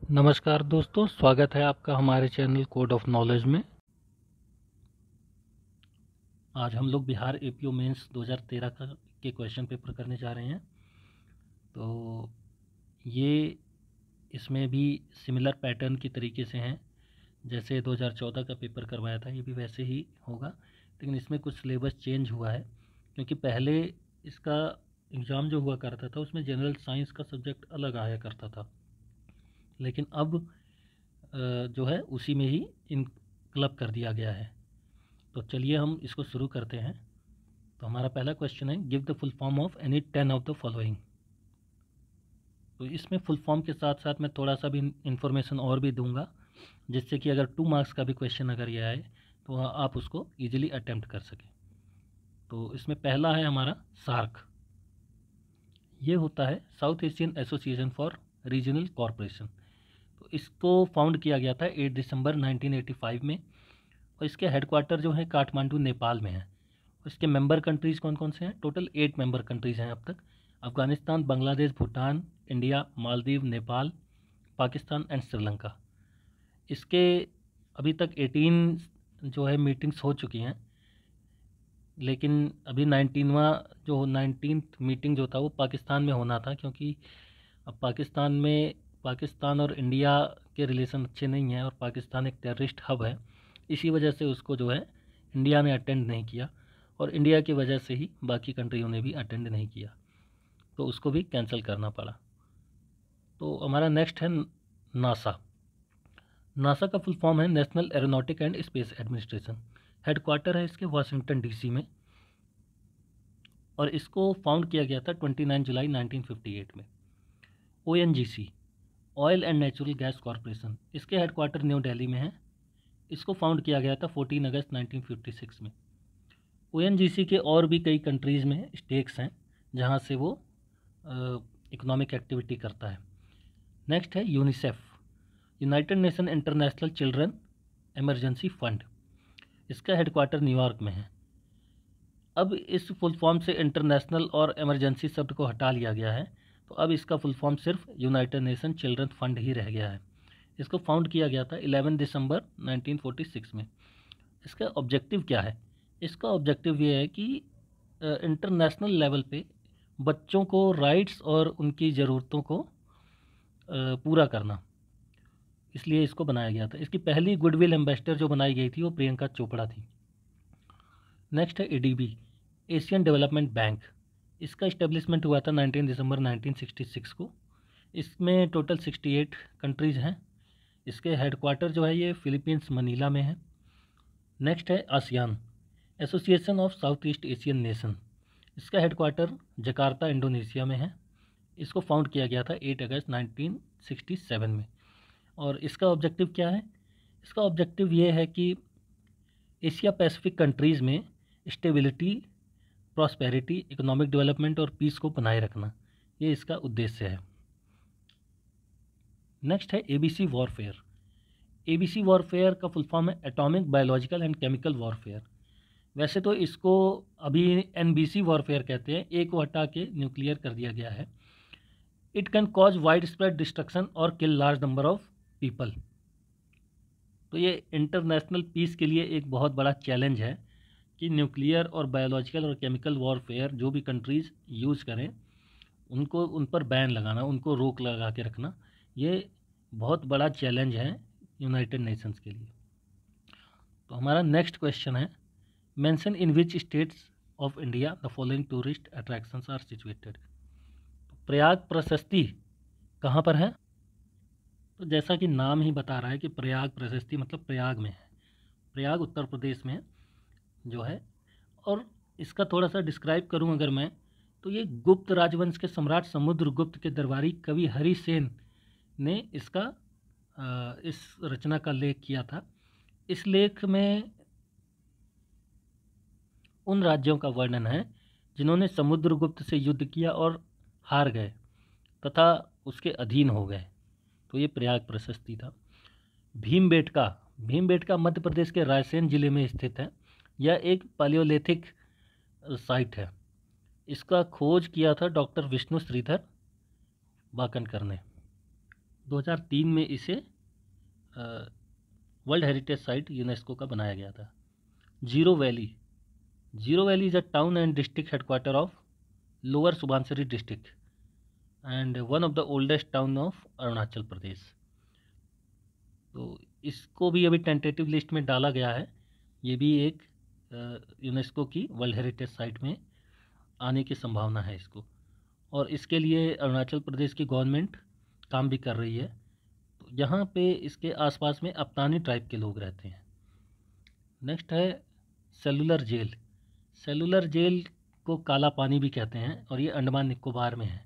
नमस्कार दोस्तों, स्वागत है आपका हमारे चैनल कोड ऑफ नॉलेज में। आज हम लोग बिहार एपीओ मेंस 2013 के क्वेश्चन पेपर करने जा रहे हैं। तो ये इसमें भी सिमिलर पैटर्न की तरीके से हैं जैसे 2014 का पेपर करवाया था, ये भी वैसे ही होगा, लेकिन इसमें कुछ सिलेबस चेंज हुआ है क्योंकि पहले इसका एग्ज़ाम जो हुआ करता था उसमें जनरल साइंस का सब्जेक्ट अलग आया करता था, लेकिन अब जो है उसी में ही इन क्लब कर दिया गया है। तो चलिए हम इसको शुरू करते हैं। तो हमारा पहला क्वेश्चन है, give the full form of any 10 of the following. तो इसमें फुल फॉर्म के साथ साथ मैं थोड़ा सा भी इंफॉर्मेशन और भी दूंगा, जिससे कि अगर 2 मार्क्स का भी क्वेश्चन अगर ये आए तो आप उसको इजीली अटेम्प्ट कर सकें। तो इसमें पहला है हमारा सार्क। ये होता है south Asian association for regional corporation. तो इसको फाउंड किया गया था 8 दिसंबर 1985 में, और इसके हेडक्वार्टर जो है काठमांडू नेपाल में है। और इसके मेंबर कंट्रीज़ कौन कौन से हैं? टोटल 8 मेंबर कंट्रीज़ हैं अब तक। Afghanistan, Bangladesh, Bhutan, India, Maldives, Nepal, Pakistan and Sri Lanka. इसके अभी तक 18 जो है मीटिंग्स हो चुकी हैं, लेकिन अभी 19th मीटिंग जो था वो पाकिस्तान में होना था, क्योंकि अब पाकिस्तान और इंडिया के रिलेशन अच्छे नहीं हैं और पाकिस्तान एक टेररिस्ट हब है। इसी वजह से उसको जो है इंडिया ने अटेंड नहीं किया, और इंडिया की वजह से ही बाकी कंट्रियों ने भी अटेंड नहीं किया, तो उसको भी कैंसिल करना पड़ा। तो हमारा नेक्स्ट है नासा। नासा का फुल फॉर्म है national aeronautic and space administration. Headquarter है इसके वाशिंगटन डीसी में, और इसको फाउंड किया गया था 29 जुलाई 1958 में। ONGC, oil and natural gas corporation, इसके हेडक्वार्टर न्यू दिल्ली में है। इसको फाउंड किया गया था 14 अगस्त 1956 में। ओएनजीसी के और भी कई कंट्रीज़ में स्टेक्स हैं जहां से वो इकोनॉमिक एक्टिविटी करता है। नेक्स्ट है UNICEF, United nation international children emergency fund. इसका हेडक्वार्टर न्यूयॉर्क में है। अब इस फुल फॉर्म से इंटरनेशनल और इमरजेंसी शब्द को हटा लिया गया है, तो अब इसका फुल फॉर्म सिर्फ यूनाइटेड नेशन चिल्ड्रन फंड ही रह गया है। इसको फाउंड किया गया था 11 दिसंबर 1946 में। इसका ऑब्जेक्टिव क्या है? इसका ऑब्जेक्टिव ये है कि इंटरनेशनल लेवल पे बच्चों को राइट्स और उनकी ज़रूरतों को पूरा करना, इसलिए इसको बनाया गया था। इसकी पहली गुडविल एम्बेसडर जो बनाई गई थी वो प्रियंका चोपड़ा थी। नेक्स्ट है एडीबी, एशियन डेवलपमेंट बैंक। इसका इस्टेब्लिशमेंट हुआ था 19 दिसंबर 1966 को। इसमें टोटल 68 कंट्रीज़ हैं। इसके हेडक्वार्टर जो है ये फिलीपींस मनीला में है। नेक्स्ट है ASEAN, association of south east Asian nation. इसका हेडक्वार्टर जकार्ता इंडोनेशिया में है। इसको फाउंड किया गया था 8 अगस्त 1967 में। और इसका ऑब्जेक्टिव क्या है? इसका ऑब्जेक्टिव ये है कि एशिया पैसिफिक कंट्रीज़ में स्टेबिलिटी, प्रॉस्पेरिटी, इकोनॉमिक डेवलपमेंट और पीस को बनाए रखना, ये इसका उद्देश्य है। नेक्स्ट है एबीसी वॉरफेयर। एबीसी वॉरफेयर का फुल फॉर्म है atomic, biological and chemical warfare. वैसे तो इसको अभी एनबीसी वॉरफेयर कहते हैं, ए को हटा के न्यूक्लियर कर दिया गया है। It can cause wide spread destruction और किल लार्ज नंबर ऑफ पीपल। तो ये इंटरनेशनल पीस के लिए एक बहुत बड़ा चैलेंज है कि न्यूक्लियर और बायोलॉजिकल और केमिकल वॉरफेयर जो भी कंट्रीज़ यूज़ करें उनको उन पर बैन लगाना, उनको रोक लगा के रखना, ये बहुत बड़ा चैलेंज है यूनाइटेड नेशंस के लिए। तो हमारा नेक्स्ट क्वेश्चन है, mention in which states of India the following tourist attractions are situated. Prayag Prashasti कहाँ पर है? तो जैसा कि नाम ही बता रहा है कि प्रयाग प्रशस्ति मतलब प्रयाग में है। प्रयाग उत्तर प्रदेश में जो है। और इसका थोड़ा सा डिस्क्राइब करूं अगर मैं, तो ये गुप्त राजवंश के सम्राट समुद्रगुप्त के दरबारी कवि हरिसेन ने इस रचना का लेख किया था। इस लेख में उन राज्यों का वर्णन है जिन्होंने समुद्रगुप्त से युद्ध किया और हार गए तथा उसके अधीन हो गए। तो ये प्रयाग प्रशस्ति था। भीमबेटका मध्य प्रदेश के रायसेन जिले में स्थित है। यह एक पैलियोलिथिक साइट है। इसका खोज किया था डॉक्टर विष्णु श्रीधर वाकनकर ने। 2003 में इसे वर्ल्ड हेरिटेज साइट यूनेस्को का बनाया गया था। Zero valley is a town and district headquarter of lower Subansiri district and one of the oldest town of Arunachal Pradesh. तो इसको भी अभी टेंटेटिव लिस्ट में डाला गया है। ये भी एक यूनेस्को की वर्ल्ड हेरिटेज साइट में आने की संभावना है इसको, और इसके लिए अरुणाचल प्रदेश की गवर्नमेंट काम भी कर रही है। तो यहाँ पे इसके आसपास में अपतानी ट्राइब के लोग रहते हैं। नेक्स्ट है सेलुलर जेल को काला पानी भी कहते हैं, और ये अंडमान निकोबार में है।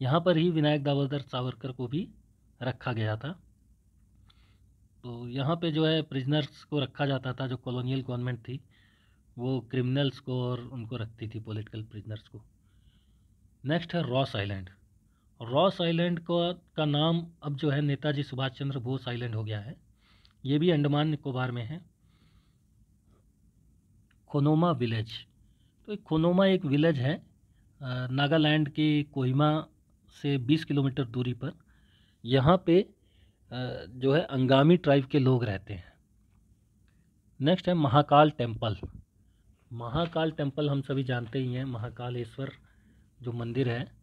यहाँ पर ही विनायक दामोदर सावरकर को भी रखा गया था। तो यहाँ पे जो है प्रिजनर्स को रखा जाता था। जो कॉलोनियल गवर्नमेंट थी वो क्रिमिनल्स को और उनको रखती थी, पॉलिटिकल प्रिजनर्स को। नेक्स्ट है रॉस आइलैंड का नाम अब जो है नेताजी सुभाष चंद्र बोस आइलैंड हो गया है। ये भी अंडमान निकोबार में है। खोनोमा विलेज, तो खोनोमा एक विलेज है नागालैंड के कोहिमा से 20 किलोमीटर दूरी पर। यहाँ पे जो है अंगामी ट्राइब के लोग रहते हैं। नेक्स्ट है महाकाल टेम्पल हम सभी जानते ही हैं। महाकालेश्वर जो मंदिर है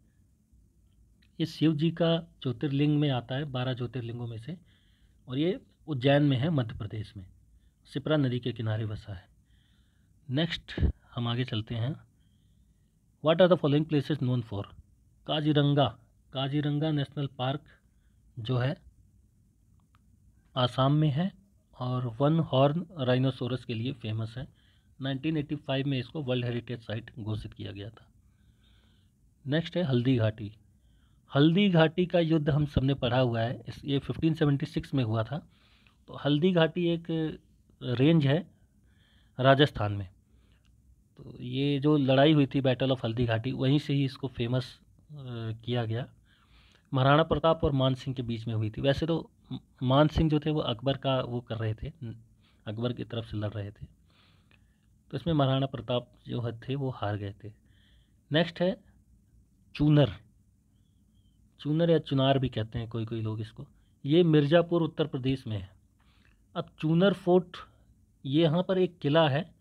ये शिव जी का ज्योतिर्लिंग में आता है, 12 ज्योतिर्लिंगों में से, और ये उज्जैन में है, मध्य प्रदेश में, शिप्रा नदी के किनारे बसा है। नेक्स्ट हम आगे चलते हैं। What are the following places known for? Kaziranga national park जो है आसाम में है और वन हॉर्न राइनोसोरस के लिए फेमस है। 1985 में इसको वर्ल्ड हेरिटेज साइट घोषित किया गया था। नेक्स्ट है हल्दी घाटी का युद्ध हम सबने पढ़ा हुआ है। ये 1576 में हुआ था। तो हल्दी घाटी एक रेंज है राजस्थान में। तो ये जो लड़ाई हुई थी बैटल ऑफ हल्दी घाटी, वहीं से ही इसको फेमस किया गया। महाराणा प्रताप और मान सिंह के बीच में हुई थी। वैसे तो मान सिंह जो थे वो अकबर का वो कर रहे थे, अकबर की तरफ से लड़ रहे थे। तो इसमें महाराणा प्रताप जो थे वो हार गए थे। नेक्स्ट है चूनर या चुनार भी कहते हैं कोई लोग इसको। ये मिर्ज़ापुर उत्तर प्रदेश में है। अब चूनर फोर्ट, ये यहाँ पर एक किला है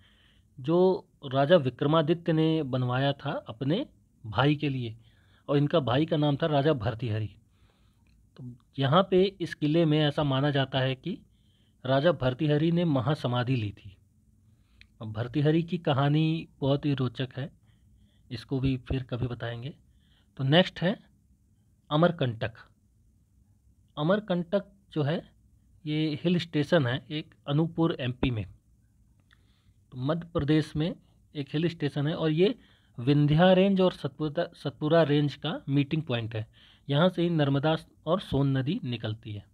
जो राजा विक्रमादित्य ने बनवाया था अपने भाई के लिए, और इनका भाई का नाम था राजा भर्तृहरि। तो यहाँ पे इस किले में ऐसा माना जाता है कि राजा भर्तृहरि ने महासमाधि ली थी। अब भर्तृहरि की कहानी बहुत ही रोचक है, इसको भी फिर कभी बताएंगे। तो नेक्स्ट है अमरकंटक जो है ये हिल स्टेशन है एक अनूपपुर एमपी में। तो मध्य प्रदेश में एक हिल स्टेशन है, और ये विंध्या रेंज और सतपुरा रेंज का मीटिंग पॉइंट है। यहाँ से ही नर्मदा और सोन नदी निकलती है।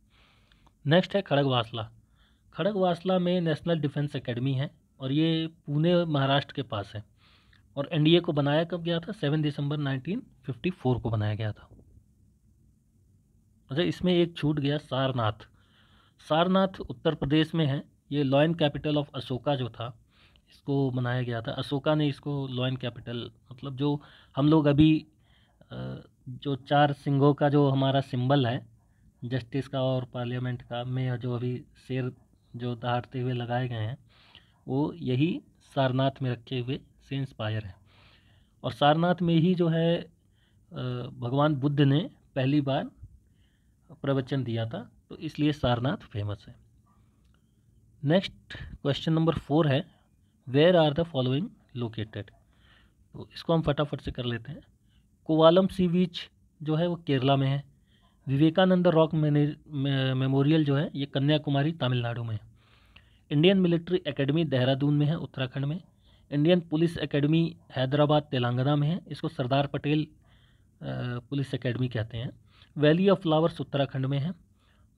नेक्स्ट है खड़गवासला में नेशनल डिफेंस एकेडमी है, और ये पुणे महाराष्ट्र के पास है। और एनडीए को बनाया कब गया था? 7 दिसंबर 1954 को बनाया गया था। अच्छा, इसमें एक छूट गया, सारनाथ उत्तर प्रदेश में है। ये लॉयन कैपिटल ऑफ अशोका जो था, इसको बनाया गया था। अशोका ने इसको लॉयन कैपिटल, मतलब जो हम लोग अभी जो 4 सिंगों का जो हमारा सिंबल है जस्टिस का और पार्लियामेंट का, में जो अभी शेर जो दहाड़ते हुए लगाए गए हैं, वो यही सारनाथ में रखे हुए से इंस्पायर है। और सारनाथ में ही जो है भगवान बुद्ध ने पहली बार प्रवचन दिया था, तो इसलिए सारनाथ फेमस है। नेक्स्ट क्वेश्चन नंबर 4 है, where are the following located? तो इसको हम फटाफट से कर लेते हैं। कोवालम सी बीच जो है वो केरला में है। विवेकानंद रॉक मेमोरियल जो है ये कन्याकुमारी तमिलनाडु में है। इंडियन मिलिट्री एकेडमी देहरादून में है, उत्तराखंड में। Indian police academy Hyderabad Telangana में है, इसको सरदार पटेल पुलिस एकेडमी कहते हैं। वैली ऑफ फ्लावर्स उत्तराखंड में है।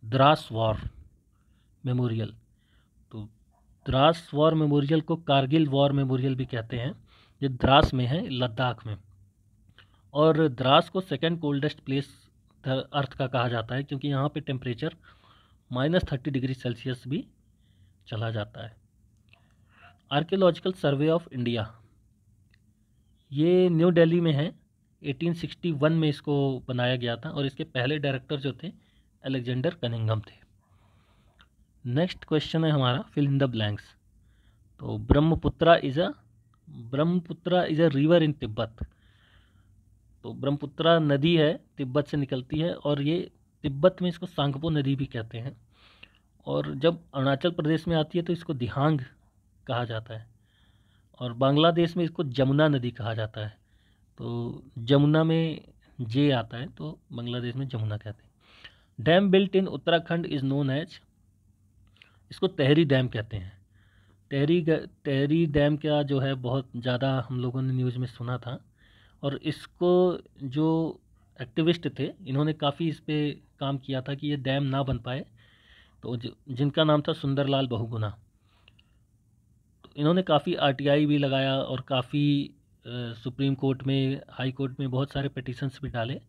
द्रास वॉर मेमोरियल, तो द्रास वॉर मेमोरियल को कारगिल वॉर मेमोरियल भी कहते हैं। ये द्रास में है, लद्दाख में। और द्रास को सेकंड कोल्डेस्ट प्लेस अर्थ का कहा जाता है, क्योंकि यहाँ पे टेम्परेचर -30 डिग्री सेल्सियस भी चला जाता है। आर्कियोलॉजिकल सर्वे ऑफ इंडिया, ये न्यू दिल्ली में है। 1861 में इसको बनाया गया था, और इसके पहले डायरेक्टर जो थे अलेक्जेंडर कनिंघम थे। नेक्स्ट क्वेश्चन है हमारा फिल इन द ब्लैंक्स। तो Brahmaputra is a river in Tibet. तो ब्रह्मपुत्रा नदी है, तिब्बत से निकलती है, और ये तिब्बत में इसको सांगपो नदी भी कहते हैं। और जब अरुणाचल प्रदेश में आती है तो इसको दिहांग कहा जाता है, और बांग्लादेश में इसको जमुना नदी कहा जाता है। तो जमुना में जे आता है, तो बांग्लादेश में जमुना कहते हैं। Dam built in Uttarakhand is known as, इसको तहरी डैम कहते हैं। तहरी डैम का जो है बहुत ज़्यादा हम लोगों ने न्यूज़ में सुना था, और इसको जो एक्टिविस्ट थे इन्होंने काफ़ी इस पे काम किया था कि ये डैम ना बन पाए। तो जिनका नाम था सुंदरलाल बहुगुणा, तो इन्होंने काफ़ी आरटीआई भी लगाया और काफ़ी सुप्रीम कोर्ट में, हाई कोर्ट में बहुत सारे पिटिशंस भी डाले।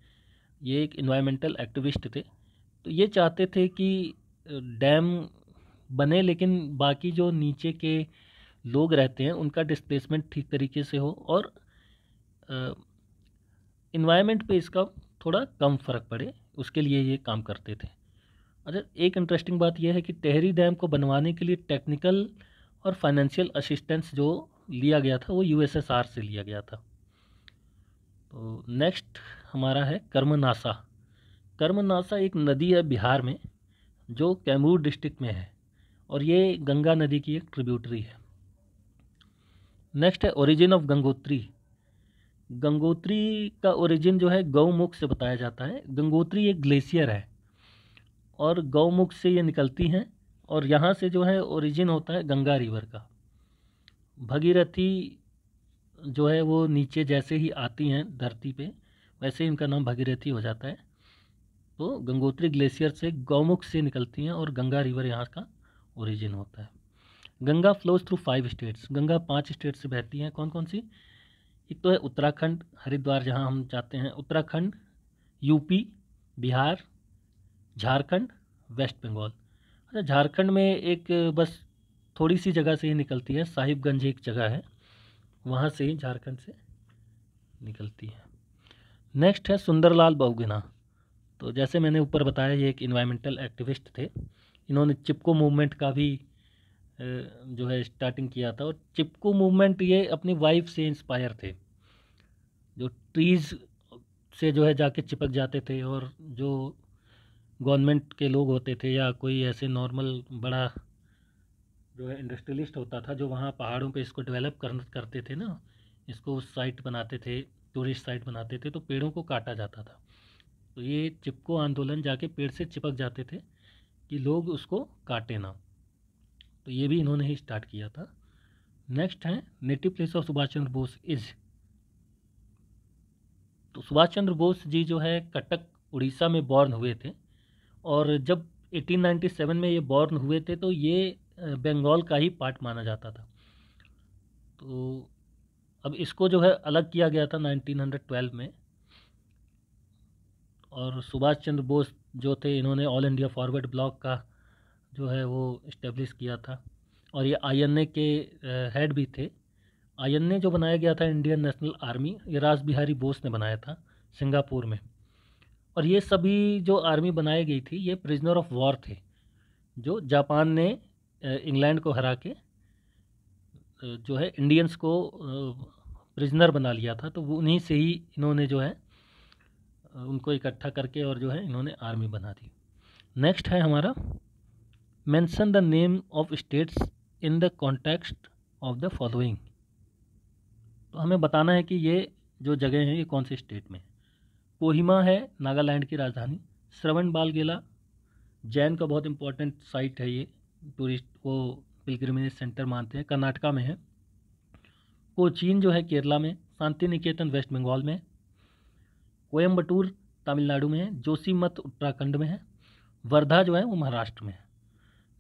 ये एक इन्वायरमेंटल एक्टिविस्ट थे। तो ये चाहते थे कि डैम बने, लेकिन बाकी जो नीचे के लोग रहते हैं उनका डिस्प्लेसमेंट ठीक तरीके से हो, और इन्वायरमेंट पे इसका थोड़ा कम फ़र्क पड़े, उसके लिए ये काम करते थे। अच्छा, एक इंटरेस्टिंग बात यह है कि टेहरी डैम को बनवाने के लिए टेक्निकल और फाइनेंशियल असिस्टेंस जो लिया गया था वो यूएसएसआर से लिया गया था। तो नेक्स्ट हमारा है कर्मनासा। कर्मनासा एक नदी है बिहार में जो कैमूर डिस्ट्रिक्ट में है, और ये गंगा नदी की एक ट्रिब्यूटरी है। नेक्स्ट है ओरिजिन ऑफ गंगोत्री। गंगोत्री का ओरिजिन जो है गौमुख से बताया जाता है। गंगोत्री एक ग्लेशियर है और गौमुख से ये निकलती हैं, और यहाँ से जो है ओरिजिन होता है गंगा रिवर का। भगीरथी जो है वो नीचे जैसे ही आती हैं धरती पे, वैसे ही इनका नाम भगीरथी हो जाता है। तो गंगोत्री ग्लेशियर से गौमुख से निकलती हैं और गंगा रिवर यहाँ का ओरिजिन होता है। Ganga flows through 5 states. Ganga 5 state से बहती हैं। कौन कौन सी? एक तो है उत्तराखंड, हरिद्वार जहाँ हम जाते हैं, उत्तराखंड, यूपी, बिहार, झारखंड, वेस्ट बंगाल। अच्छा, झारखंड में एक बस थोड़ी सी जगह से ही निकलती है, साहिबगंज एक जगह है, वहाँ से ही झारखंड से निकलती है। नेक्स्ट है सुंदरलाल बहुगुणा। तो जैसे मैंने ऊपर बताया ये एक इन्वायरमेंटल एक्टिविस्ट थे। इन्होंने चिपको मूवमेंट का भी जो है स्टार्टिंग किया था, और चिपको मूवमेंट ये अपनी वाइफ से इंस्पायर थे, जो ट्रीज़ से जो है जाके चिपक जाते थे, और जो गवर्नमेंट के लोग होते थे या कोई ऐसे नॉर्मल बड़ा जो है इंडस्ट्रियलिस्ट होता था जो वहाँ पहाड़ों पे इसको डेवलप करते थे ना, इसको साइट बनाते थे, टूरिस्ट साइट बनाते थे, तो पेड़ों को काटा जाता था। तो ये चिपको आंदोलन जाके पेड़ से चिपक जाते थे कि लोग उसको काटे ना। तो ये भी इन्होंने ही स्टार्ट किया था। नेक्स्ट है native place of Subhash Chandra Bose is. तो सुभाष चंद्र बोस जी जो है कटक उड़ीसा में बॉर्न हुए थे, और जब 1897 में ये बॉर्न हुए थे तो ये बंगाल का ही पार्ट माना जाता था। तो अब इसको जो है अलग किया गया था 1912 में, और सुभाष चंद्र बोस जो थे इन्होंने ऑल इंडिया फॉरवर्ड ब्लॉक का जो है वो इस्टेब्लिश किया था, और ये आईएनए के हेड भी थे। आईएनए जो बनाया गया था इंडियन नेशनल आर्मी, ये रास बिहारी बोस ने बनाया था सिंगापुर में। और ये सभी जो आर्मी बनाई गई थी ये प्रिजनर ऑफ वॉर थे, जो जापान ने इंग्लैंड को हरा के जो है इंडियंस को प्रिजनर बना लिया था। तो वो उन्हीं से ही इन्होंने जो है उनको इकट्ठा करके और जो है इन्होंने आर्मी बना दी। नेक्स्ट है हमारा mention the name of states in the context of the following. तो हमें बताना है कि ये जो जगह हैं ये कौन से स्टेट में है। कोहिमा है नागालैंड की राजधानी। श्रवण बालगेला जैन का बहुत इंपॉर्टेंट साइट है, ये टूरिस्ट वो पिलग्रिमेज सेंटर मानते हैं, कर्नाटका में है। कोचीन जो है केरला में। शांति निकेतन वेस्ट बंगाल में। कोयम्बटूर तमिलनाडु में है। जोशीमठ उत्तराखंड में है। वर्धा जो है वो महाराष्ट्र में है।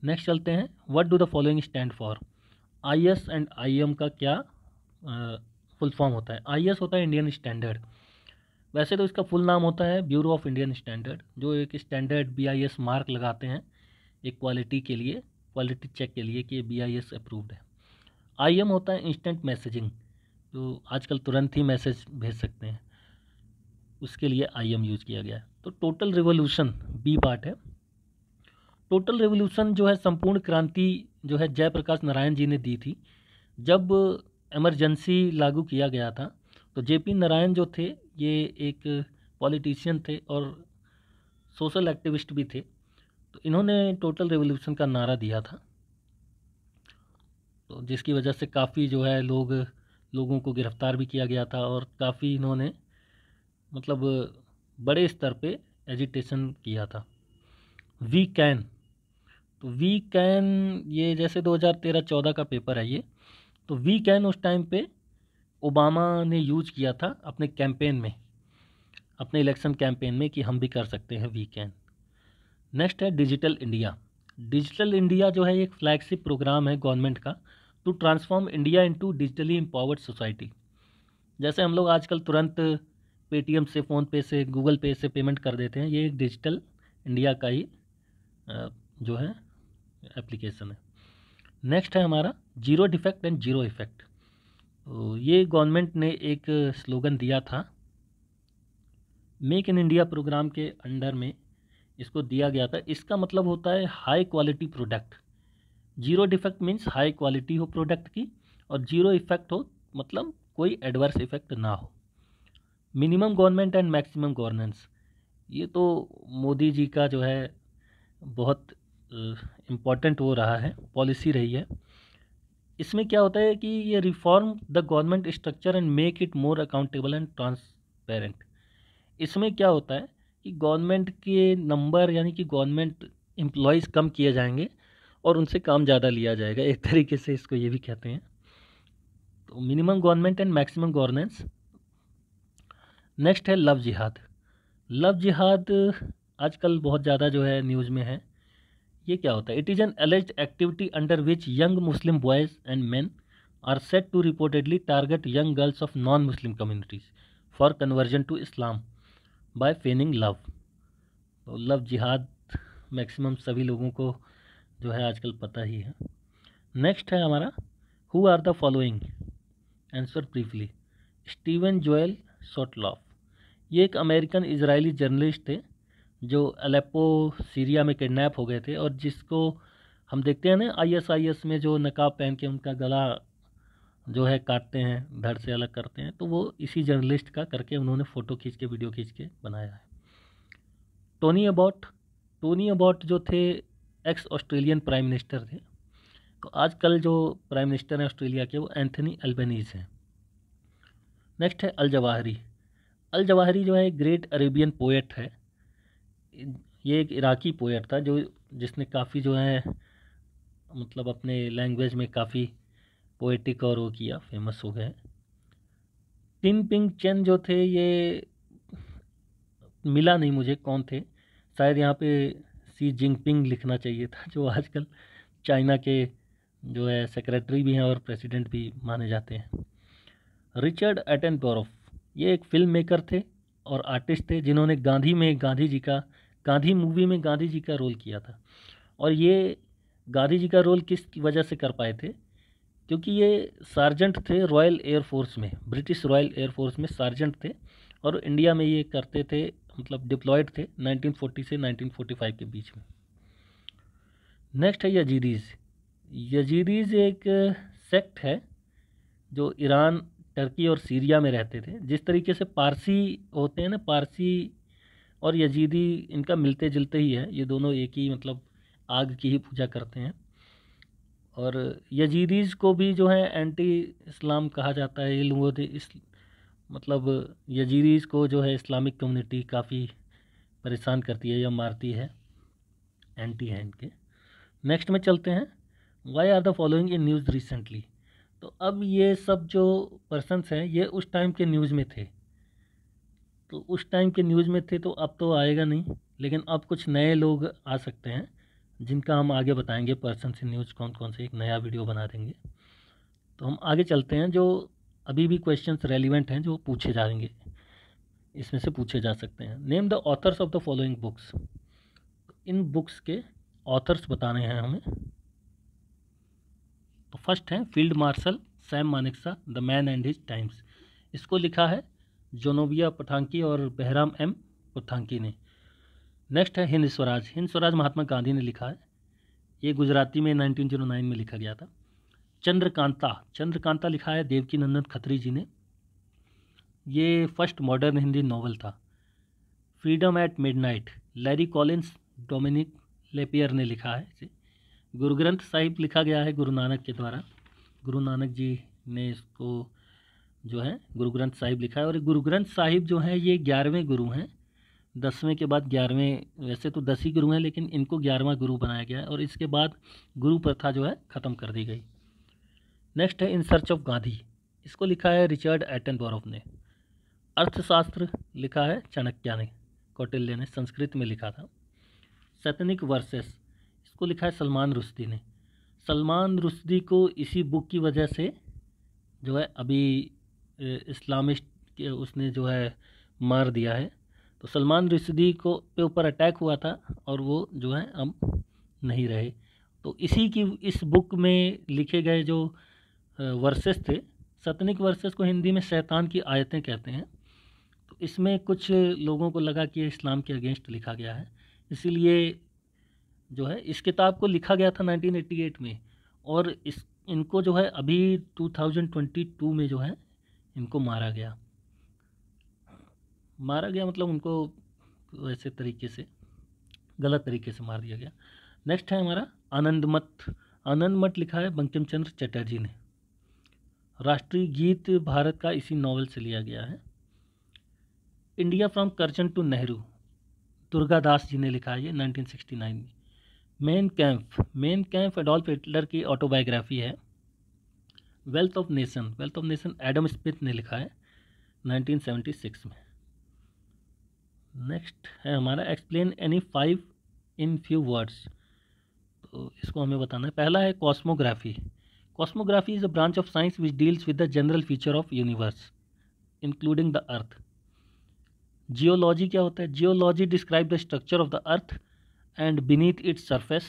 नेक्स्ट चलते हैं, what do the following stand for. IS and IM का क्या फुल फॉर्म होता है। आईएस होता है इंडियन स्टैंडर्ड, वैसे तो इसका फुल नाम होता है ब्यूरो ऑफ इंडियन स्टैंडर्ड, जो एक स्टैंडर्ड बीआईएस मार्क लगाते हैं एक क्वालिटी के लिए, क्वालिटी चेक के लिए कि ये बीआईएस अप्रूव्ड है। आईएम होता है इंस्टेंट मैसेजिंग, जो आजकल तुरंत ही मैसेज भेज सकते हैं। उसके लिए IM यूज़ किया गया है। तो टोटल रिवॉल्यूशन बी पार्ट है। टोटल रिवॉल्यूशन जो है संपूर्ण क्रांति जो है जयप्रकाश नारायण जी ने दी थी। जब इमरजेंसी लागू किया गया था तो JP नारायण जो थे ये एक पॉलिटिशियन थे और सोशल एक्टिविस्ट भी थे। तो इन्होंने टोटल रिवॉल्यूशन का नारा दिया था, तो जिसकी वजह से काफ़ी जो है लोगों को गिरफ्तार भी किया गया था और काफ़ी इन्होंने मतलब बड़े स्तर पे एजिटेशन किया था। वी कैन, तो वी कैन ये जैसे 2013-14 का पेपर है ये, तो वी कैन उस टाइम पे ओबामा ने यूज़ किया था अपने कैंपेन में, अपने इलेक्शन कैंपेन में कि हम भी कर सकते हैं वी कैन। नेक्स्ट है डिजिटल इंडिया। डिजिटल इंडिया जो है एक फ्लैगशिप प्रोग्राम है गवर्नमेंट का to transform India into digitally empowered society. जैसे हम लोग आजकल तुरंत पेटीएम से, फ़ोनपे से, गूगल पे से पेमेंट कर देते हैं, ये एक डिजिटल इंडिया का ही जो है एप्लीकेशन है। नेक्स्ट है हमारा zero defect and zero effect. तो ये गवर्नमेंट ने एक स्लोगन दिया था, मेक इन इंडिया प्रोग्राम के अंडर में इसको दिया गया था। इसका मतलब होता है high quality product. Zero defect means high quality हो प्रोडक्ट की, और जीरो इफेक्ट हो मतलब कोई एडवर्स इफेक्ट ना हो। Minimum government and maximum governance, ये तो मोदी जी का जो है बहुत इम्पॉर्टेंट वो रहा है, पॉलिसी रही है। इसमें क्या होता है कि ये reform the government structure and make it more accountable and transparent. इसमें क्या होता है कि गवर्नमेंट के नंबर यानी कि गवर्नमेंट एम्प्लॉयज़ कम किए जाएंगे और उनसे काम ज़्यादा लिया जाएगा, एक तरीके से इसको ये भी कहते हैं। तो minimum government and maximum governance. Next है लव जिहाद। लव जिहाद आजकल बहुत ज़्यादा जो है न्यूज़ में है। ये क्या होता है? It is an alleged activity under which young Muslim boys and man are set to reportedly target young girls of non Muslim communities for conversion to Islam by feigning love. तो love जिहाद maximum सभी लोगों को जो है आजकल पता ही है। नेक्स्ट है हमारा who are the following, answer briefly. Steven Joel Sotloff, ये एक अमेरिकन इजरायली जर्नलिस्ट थे जो अलेप्पो सीरिया में किडनैप हो गए थे, और जिसको हम देखते हैं ना ISIS में जो नकाब पहन के उनका गला जो है काटते हैं, धड़ से अलग करते हैं, तो वो इसी जर्नलिस्ट का करके उन्होंने फ़ोटो खींच के, वीडियो खींच के बनाया है। टोनी अबॉट जो थे एक्स ऑस्ट्रेलियन प्राइम मिनिस्टर थे। तो आजकल जो प्राइम मिनिस्टर हैं ऑस्ट्रेलिया के वो एंथनी अल्बनीज़ हैं। नेक्स्ट है अल जवाहिरी जो है एक ग्रेट अरेबियन पोएट है। ये एक इराकी पोएट था जिसने काफ़ी जो है मतलब अपने लैंग्वेज में काफ़ी पोएटिक और वो किया, फेमस हो गए। टिन पिंग चेन जो थे, ये मिला नहीं मुझे कौन थे, शायद यहाँ पे सी जिनपिंग लिखना चाहिए था, जो आजकल चाइना के जो है सेक्रेटरी भी हैं और प्रेसिडेंट भी माने जाते हैं। रिचर्ड एटनबरोफ, ये एक फिल्म मेकर थे और आर्टिस्ट थे जिन्होंने गांधी मूवी में गांधी जी का रोल किया था। और ये गांधी जी का रोल किस वजह से कर पाए थे? क्योंकि ये सार्जेंट थे रॉयल एयरफोर्स में, ब्रिटिश रॉयल एयरफोर्स में सार्जेंट थे, और इंडिया में ये करते थे, मतलब डिप्लॉयड थे 1940 से 1945 के बीच में। नेक्स्ट है यजीदीज़ एक सेक्ट है जो ईरान, टर्की और सीरिया में रहते थे। जिस तरीके से पारसी होते हैं ना, पारसी और यजीदी इनका मिलते जुलते ही है, ये दोनों एक ही मतलब आग की ही पूजा करते हैं। और यजीदीज़ को भी जो है एंटी इस्लाम कहा जाता है। ये लोगों ने मतलब यजीदीज़ को जो है इस्लामिक कम्युनिटी काफ़ी परेशान करती है या मारती है, एंटी है इनके। नेक्स्ट में चलते हैं, why are the following in news recently. तो अब ये सब जो पर्सन्स हैं ये उस टाइम के न्यूज़ में थे, तो उस टाइम के न्यूज़ में थे तो अब तो आएगा नहीं, लेकिन अब कुछ नए लोग आ सकते हैं जिनका हम आगे बताएंगे। पर्सन इन न्यूज़ कौन कौन से, एक नया वीडियो बना देंगे। तो हम आगे चलते हैं, जो अभी भी क्वेश्चंस रेलिवेंट हैं जो पूछे जाएंगे, इसमें से पूछे जा सकते हैं। Name the author's of the following books. In books के ऑथर्स बताने हैं हमें। तो फर्स्ट है field marshal Sam Manekshaw, the man and his times. इसको लिखा है जोनोबिया पठानकी और बहराम एम पठानकी ने। नेक्स्ट है हिंद स्वराज। हिंद स्वराज महात्मा गांधी ने लिखा है, ये गुजराती में 1909 में लिखा गया था। चंद्रकांता, चंद्रकांता लिखा है देवकी नंदन खत्री जी ने, ये फर्स्ट मॉडर्न हिंदी नॉवल था। Freedom at midnight, Larry Collins Dominique Lapierre ने लिखा है इसे। गुरु ग्रंथ साहिब लिखा गया है गुरु नानक के द्वारा, गुरु नानक जी ने इसको जो है गुरु ग्रंथ साहिब लिखा है। और गुरु ग्रंथ साहिब जो है ये 11वें गुरु हैं, 10वें के बाद 11वें, वैसे तो 10 ही गुरु हैं लेकिन इनको 11वां गुरु बनाया गया है और इसके बाद गुरु प्रथा जो है ख़त्म कर दी गई। नेक्स्ट है इन सर्च ऑफ गांधी, इसको लिखा है रिचर्ड एटनबॉरोफ ने। अर्थशास्त्र लिखा है चाणक्य ने, कौटिल्य ने, संस्कृत में लिखा था। सैतनिक वर्सेस, इसको लिखा है सलमान रुश्दी ने। सलमान रुश्दी को इसी बुक की वजह से जो है अभी इस्लामिस्ट के उसने जो है मार दिया है। तो सलमान रुश्दी को पे ऊपर अटैक हुआ था और वो जो है अब नहीं रहे। तो इसी की इस बुक में लिखे गए जो वर्सेस थे, सैतनिक वर्सेस को हिंदी में शैतान की आयतें कहते हैं। तो इसमें कुछ लोगों को लगा कि इस्लाम के अगेंस्ट लिखा गया है, इसीलिए जो है इस किताब को लिखा गया था 1988 में और इनको जो है अभी 2022 में जो है इनको मारा गया मतलब उनको वैसे तरीके से, गलत तरीके से मार दिया गया। नेक्स्ट है हमारा आनंदमठ। आनंदमठ लिखा है बंकिम चंद्र चटर्जी ने। राष्ट्रीय गीत भारत का इसी नॉवल से लिया गया है। India from Curzon to Nehru, Durgadas ji ने लिखा है ये 1969 में। मेन कैंप एडोल्फ हिटलर की ऑटोबायोग्राफी है। Wealth of nation Adam Smith ने लिखा है 1976 में। नेक्स्ट है हमारा explain any 5 in few words, तो इसको हमें बताना है। पहला है cosmography. Cosmography is a branch of science which deals with the general feature of universe including the earth. Geology क्या होता है? Geology describe the structure of the earth and beneath its surface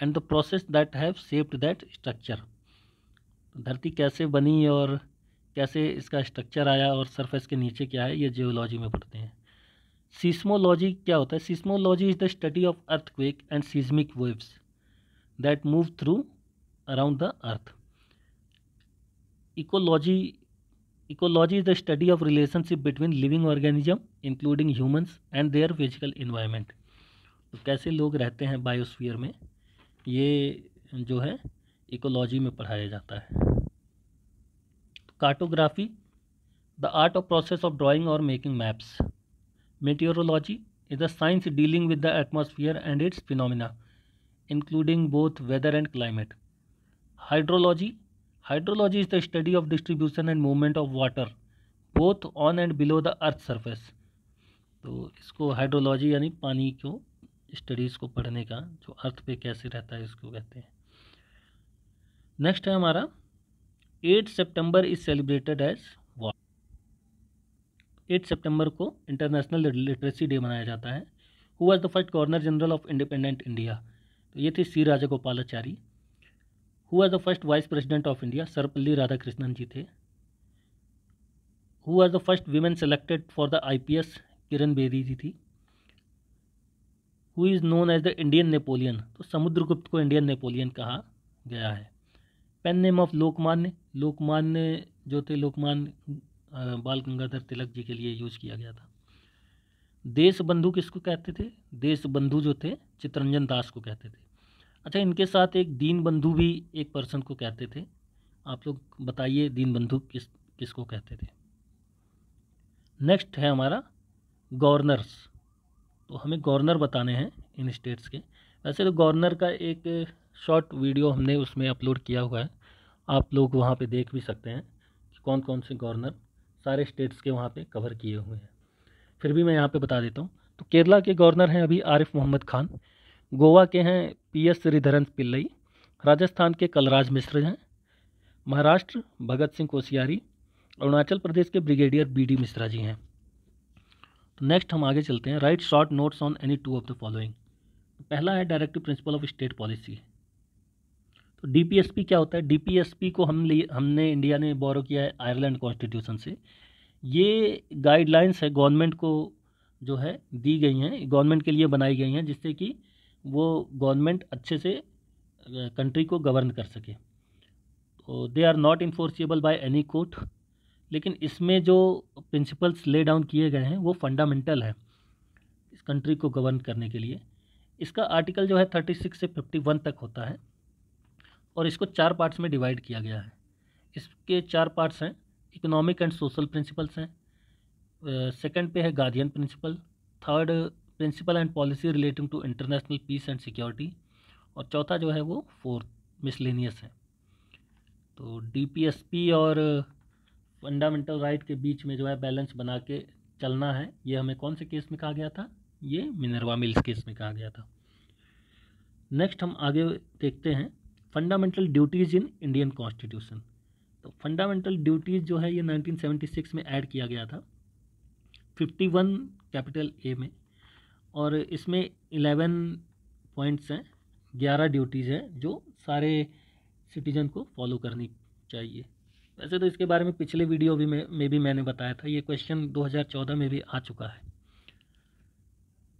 and the process that have shaped that structure। धरती कैसे बनी और कैसे इसका structure आया और सरफेस के नीचे क्या है, ये जियोलॉजी में पढ़ते हैं। सीस्मोलॉजी क्या होता है? Seismology is the study of earthquake and seismic waves that move through around the earth. Ecology is the study of relationship between living organism including humans and their physical environment. तो कैसे लोग रहते हैं biosphere में, ये जो है ecology में पढ़ाया जाता है। Cartography the art of process of drawing और making maps. Meteorology is the science dealing with the atmosphere and its phenomena including both weather and climate. Hydrology is the study of distribution and movement of water both on and below the earth surface. तो इसको hydrology यानी पानी को studies को पढ़ने का, जो अर्थ पे कैसे रहता है इसको कहते हैं। नेक्स्ट है हमारा 8 September is celebrated as what. 8 सितंबर को इंटरनेशनल लिटरेसी डे मनाया जाता है। Who was the first governor general of independent India? तो ये थे C Rajagopalachari. Who was the first vice president of India? Sarvepalli Radhakrishnan ji थे। Who was the first women selected for the IPS? Kiran Bedi ji थी। Who is known as the Indian Napoleon? तो समुद्रगुप्त को Indian Napoleon कहा गया है। पेन नेम ऑफ लोकमान्य जो थे, लोकमान्य बाल गंगाधर तिलक जी के लिए यूज किया गया था। देश बंधु किसको कहते थे? देश बंधु जो थे चित्तरंजन दास को कहते थे। अच्छा, इनके साथ एक दीन बंधु भी एक पर्सन को कहते थे। आप लोग बताइए दीन बंधु किसको कहते थे। नेक्स्ट है हमारा गवर्नर्स। तो हमें गवर्नर बताने हैं इन स्टेट्स के। वैसे तो गवर्नर का एक शॉर्ट वीडियो हमने उसमें अपलोड किया हुआ है, आप लोग वहाँ पे देख भी सकते हैं कि कौन कौन से गवर्नर सारे स्टेट्स के वहाँ पे कवर किए हुए हैं। फिर भी मैं यहाँ पे बता देता हूँ। तो केरला के गवर्नर हैं अभी आरिफ मोहम्मद खान। गोवा के हैं PS श्रीधरन पिल्लई। राजस्थान के कलराज मिश्र हैं। महाराष्ट्र भगत सिंह कोश्यारी। अरुणाचल प्रदेश के ब्रिगेडियर BD मिश्रा जी हैं। तो नेक्स्ट हम आगे चलते हैं। Right short notes on any 2 of the following. पहला है directive principle of state policy. तो DPSP क्या होता है? DPSP को हमने इंडिया ने बोरो किया है आयरलैंड कॉन्स्टिट्यूशन से। ये गाइडलाइंस है गवर्नमेंट को जो है दी गई हैं, गवर्नमेंट के लिए बनाई गई हैं, जिससे कि वो गवर्नमेंट अच्छे से कंट्री को गवर्न कर सके। तो they are not enforceable by any court, लेकिन इसमें जो प्रिंसिपल्स ले डाउन किए गए हैं वो फंडामेंटल है इस कंट्री को गवर्न करने के लिए। इसका आर्टिकल जो है 36 से 51 तक होता है और इसको 4 पार्ट्स में डिवाइड किया गया है। इसके 4 पार्ट्स हैं, इकोनॉमिक एंड सोशल प्रिंसिपल्स हैं, सेकंड पे है guardian principle, third principle and policy relating to international peace and security, और चौथा जो है वो फोर्थ मिसलेनियस है। तो डीपीएसपी और फंडामेंटल राइट के बीच में जो है बैलेंस बना के चलना है। ये हमें कौन से केस में कहा गया था? ये मिनर्वा मिल्स केस में कहा गया था। नेक्स्ट हम आगे देखते हैं fundamental duties in Indian constitution. तो फंडामेंटल ड्यूटीज़ जो है ये 1976 में ऐड किया गया था 51 कैपिटल ए में, और इसमें 11 पॉइंट्स हैं, 11 ड्यूटीज़ हैं जो सारे सिटीजन को फॉलो करनी चाहिए। वैसे तो इसके बारे में पिछले वीडियो में भी मैंने बताया था, ये क्वेश्चन 2014 में भी आ चुका है।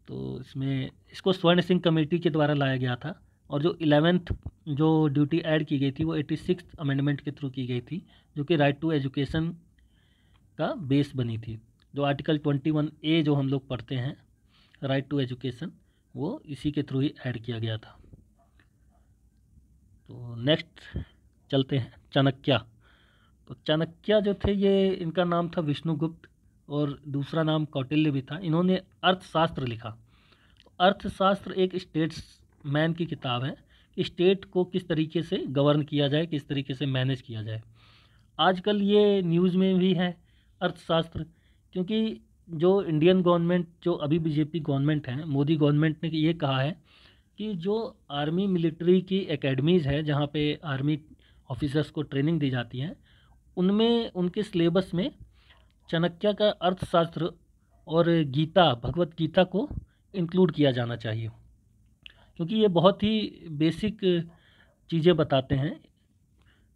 तो इसमें इसको स्वर्ण सिंह कमेटी के द्वारा लाया गया था, और जो 11th जो ड्यूटी ऐड की गई थी वो 86 अमेंडमेंट के थ्रू की गई थी, जो कि राइट टू एजुकेशन का बेस बनी थी। जो आर्टिकल 21A जो हम लोग पढ़ते हैं राइट टू एजुकेशन, वो इसी के थ्रू ही ऐड किया गया था। तो नेक्स्ट चलते हैं चाणक्य। तो चाणक्य जो थे ये इनका नाम था विष्णुगुप्त और दूसरा नाम कौटिल्य भी था। इन्होंने अर्थशास्त्र लिखा। अर्थशास्त्र एक स्टेट्समैन की किताब है कि स्टेट को किस तरीके से गवर्न किया जाए, किस तरीके से मैनेज किया जाए। आजकल ये न्यूज़ में भी है अर्थशास्त्र, क्योंकि जो इंडियन गवर्नमेंट, जो अभी बीजेपी गवर्नमेंट है, मोदी गवर्नमेंट ने ये कहा है कि जो आर्मी मिलिट्री की एकेडमीज़ है जहाँ पे आर्मी ऑफिसर्स को ट्रेनिंग दी जाती है, उनमें उनके सिलेबस में चाणक्य का अर्थशास्त्र और गीता, भगवत गीता को इंक्लूड किया जाना चाहिए, क्योंकि ये बहुत ही बेसिक चीज़ें बताते हैं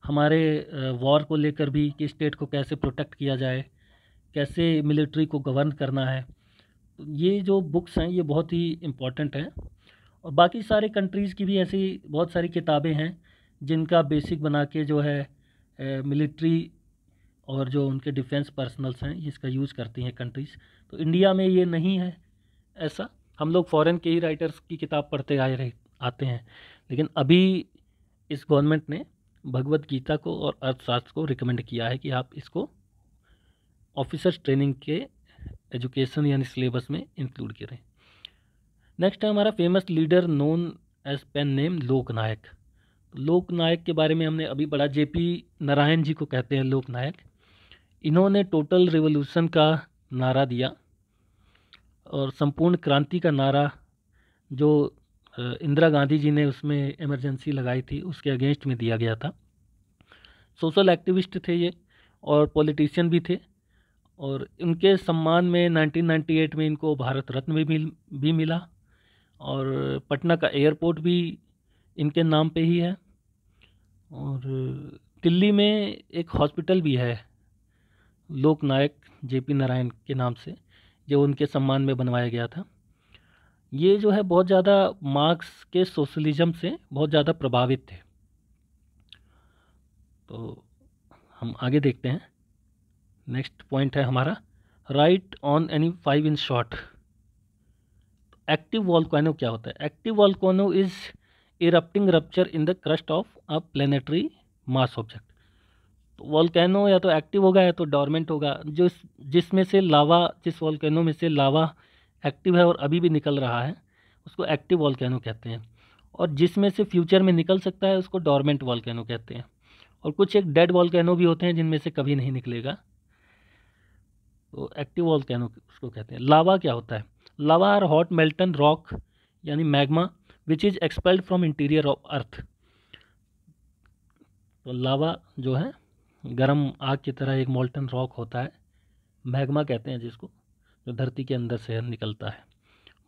हमारे वॉर को लेकर भी, कि स्टेट को कैसे प्रोटेक्ट किया जाए, कैसे मिलिट्री को गवर्न करना है। तो ये जो बुक्स हैं ये बहुत ही इम्पॉर्टेंट हैं, और बाकी सारे कंट्रीज़ की भी ऐसी बहुत सारी किताबें हैं जिनका बेसिक बना के जो है मिलिट्री और जो उनके डिफेंस पर्सनल्स हैं इसका यूज़ करती हैं कंट्रीज़। तो इंडिया में ये नहीं है ऐसा, हम लोग फॉरेन के ही राइटर्स की किताब पढ़ते आते हैं, लेकिन अभी इस गवर्नमेंट ने भगवत गीता को और अर्थशास्त्र को रिकमेंड किया है कि आप इसको ऑफिसर्स ट्रेनिंग के एजुकेशन यानी सिलेबस में इंक्लूड करें। नेक्स्ट है हमारा famous leader known as pen name Loknayak. Loknayak के बारे में हमने अभी पढ़ा, जेपी नारायण जी को कहते हैं लोकनायक। इन्होंने टोटल रिवॉल्यूशन का नारा दिया और संपूर्ण क्रांति का नारा जो इंदिरा गांधी जी ने उसमें इमरजेंसी लगाई थी उसके अगेंस्ट में दिया गया था। सोशल एक्टिविस्ट थे ये और पॉलिटिशियन भी थे, और इनके सम्मान में 1998 में इनको भारत रत्न भी मिला, और पटना का एयरपोर्ट भी इनके नाम पे ही है, और दिल्ली में एक हॉस्पिटल भी है लोकनायक जेपी नारायण के नाम से, जो उनके सम्मान में बनवाया गया था। ये जो है बहुत ज़्यादा मार्क्स के सोशलिज्म से बहुत ज़्यादा प्रभावित थे। तो हम आगे देखते हैं। नेक्स्ट पॉइंट है हमारा right on any 5 in short. Active volcano क्या होता है? Active volcano is erupting rupture in the crust of a planetary mass object. तो वॉल्केनो या तो एक्टिव होगा या तो डॉर्मेंट होगा। जिस वॉल्केनो में से लावा एक्टिव है और अभी भी निकल रहा है उसको एक्टिव वॉल्केनो कहते हैं, और जिसमें से फ्यूचर में निकल सकता है उसको डॉर्मेंट वॉल्केनो कहते हैं। और कुछ एक डेड वॉल्केनो भी होते हैं जिनमें से कभी नहीं निकलेगा, तो एक्टिव वॉल्केनो उसको कहते हैं। लावा क्या होता है? लावा आर हॉट मेल्टन रॉक यानी magma which is expelled from interior of earth. तो लावा जो है गर्म आग की तरह एक मोल्टन रॉक होता है, मैग्मा कहते हैं जिसको, जो धरती के अंदर से निकलता है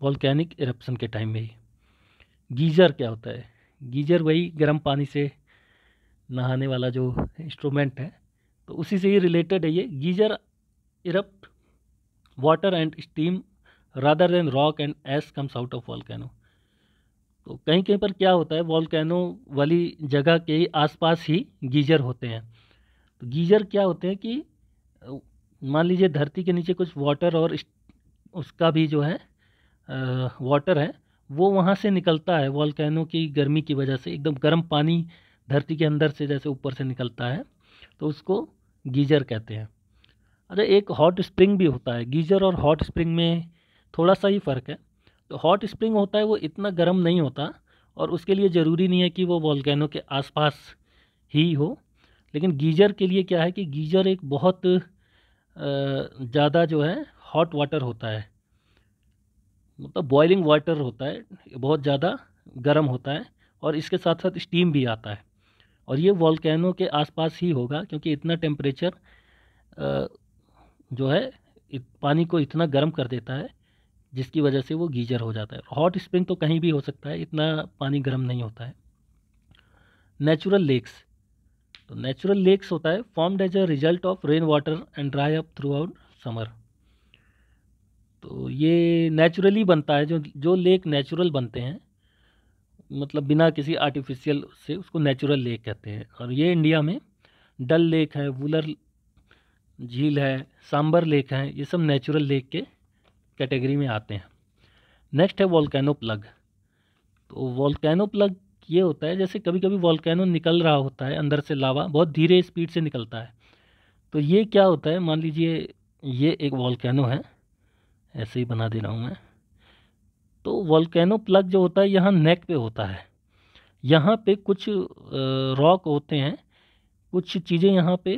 वॉल्केनिक इरप्शन के टाइम में ही। गीजर क्या होता है? गीजर वही गर्म पानी से नहाने वाला जो इंस्ट्रूमेंट है, तो उसी से ही रिलेटेड है ये। Geyser erupt water and steam rather than rock and ash comes out of volcano। तो कहीं कहीं पर क्या होता है, वॉल्केनो वाली जगह के आसपास ही गीजर होते हैं। तो गीजर क्या होते हैं कि मान लीजिए धरती के नीचे कुछ वाटर और उसका भी जो है वाटर है वो वहाँ से निकलता है, वॉल्केनो की गर्मी की वजह से एकदम गर्म पानी धरती के अंदर से जैसे ऊपर से निकलता है, तो उसको गीजर कहते हैं। अच्छा, एक हॉट स्प्रिंग भी होता है। गीजर और हॉट स्प्रिंग में थोड़ा सा ही फ़र्क है। तो हॉट स्प्रिंग होता है वो इतना गर्म नहीं होता और उसके लिए ज़रूरी नहीं है कि वो वॉल्केनो के आसपास ही हो। लेकिन गीजर के लिए क्या है कि गीजर एक बहुत ज़्यादा जो है हॉट वाटर होता है, मतलब बॉइलिंग वाटर होता है, बहुत ज़्यादा गर्म होता है और इसके साथ साथ स्टीम भी आता है। और ये वॉल्केनो के आसपास ही होगा क्योंकि इतना टेम्परेचर जो है पानी को इतना गर्म कर देता है जिसकी वजह से वो गीजर हो जाता है। हॉट स्प्रिंग तो कहीं भी हो सकता है, इतना पानी गर्म नहीं होता है। नेचुरल लेक्स, तो नेचुरल लेक्स होता है formed as a result of rain water and dry up throughout summer. तो ये नेचुरली बनता है, जो जो लेक नेचुरल बनते हैं, मतलब बिना किसी आर्टिफिशियल से, उसको नेचुरल लेक कहते हैं। और ये इंडिया में डल लेक है, वुलर झील है, सांबर लेक है, ये सब नेचुरल लेक के कैटेगरी में आते हैं। नेक्स्ट है वॉल्केनो प्लग। तो वॉल्केनो प्लग ये होता है जैसे कभी कभी वॉल्केनो निकल रहा होता है, अंदर से लावा बहुत धीरे स्पीड से निकलता है। तो ये क्या होता है, मान लीजिए ये एक वॉल्केनो है, ऐसे ही बना दे रहा हूँ मैं। तो वॉल्केनो प्लग जो होता है यहाँ नेक पे होता है, यहाँ पे कुछ रॉक होते हैं, कुछ चीज़ें यहाँ पे